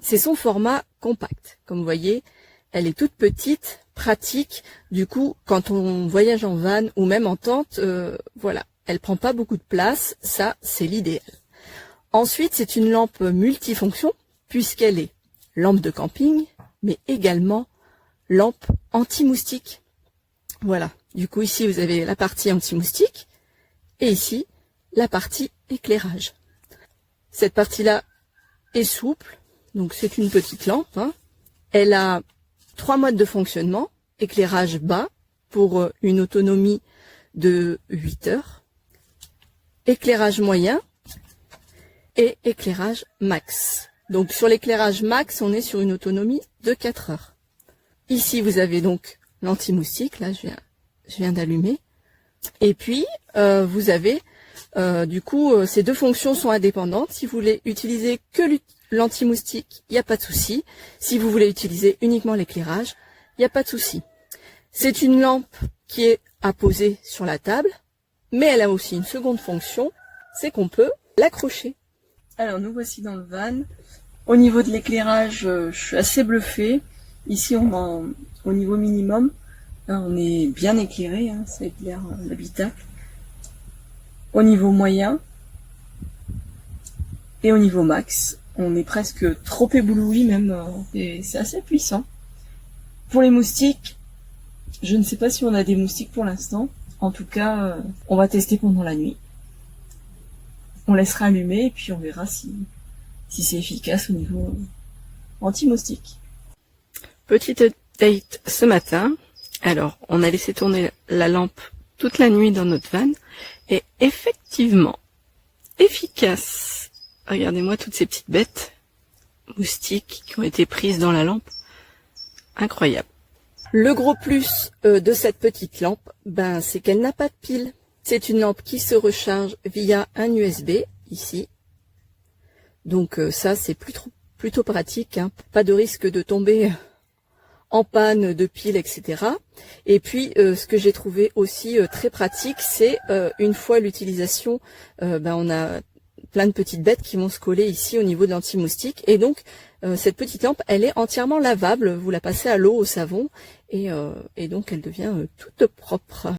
c'est son format compact. Comme vous voyez, elle est toute petite, pratique. Du coup, quand on voyage en van ou même en tente, voilà, elle prend pas beaucoup de place. Ça, c'est l'idéal. Ensuite, c'est une lampe multifonction puisqu'elle est lampe de camping, mais également lampe anti-moustique. Voilà. Du coup, ici, vous avez la partie anti-moustique et ici, la partie éclairage. Cette partie-là est souple, donc c'est une petite lampe. Elle a 3 modes de fonctionnement. Éclairage bas pour une autonomie de 8 heures. Éclairage moyen et éclairage max. Donc sur l'éclairage max, on est sur une autonomie de 4 heures. Ici, vous avez donc l'anti-moustique. Là, je viens d'allumer. Et puis, vous avez, du coup, ces deux fonctions sont indépendantes. Si vous voulez utiliser que l'anti-moustique, il n'y a pas de souci. Si vous voulez utiliser uniquement l'éclairage, il n'y a pas de souci. C'est une lampe qui est à poser sur la table, mais elle a aussi une seconde fonction, c'est qu'on peut l'accrocher. Alors, nous voici dans le van. Au niveau de l'éclairage, je suis assez bluffée. Ici, au niveau minimum, on est bien éclairé, ça éclaire l'habitacle. Au niveau moyen et au niveau max, on est presque trop ébloui même, et c'est assez puissant. Pour les moustiques, je ne sais pas si on a des moustiques pour l'instant. En tout cas, on va tester pendant la nuit. On laissera allumer et puis on verra si c'est efficace au niveau anti-moustique. Petite update ce matin. Alors, on a laissé tourner la lampe toute la nuit dans notre van et effectivement, efficace. Regardez-moi toutes ces petites bêtes moustiques qui ont été prises dans la lampe. Incroyable. Le gros plus de cette petite lampe, c'est qu'elle n'a pas de pile. C'est une lampe qui se recharge via un USB, ici. Donc ça, c'est plutôt pratique. Pas de risque de tomber en panne de pile, etc. Et puis, ce que j'ai trouvé aussi très pratique, c'est une fois l'utilisation, on a plein de petites bêtes qui vont se coller ici au niveau de l'anti-moustique. Et donc, cette petite lampe, elle est entièrement lavable. Vous la passez à l'eau, au savon, et donc elle devient toute propre.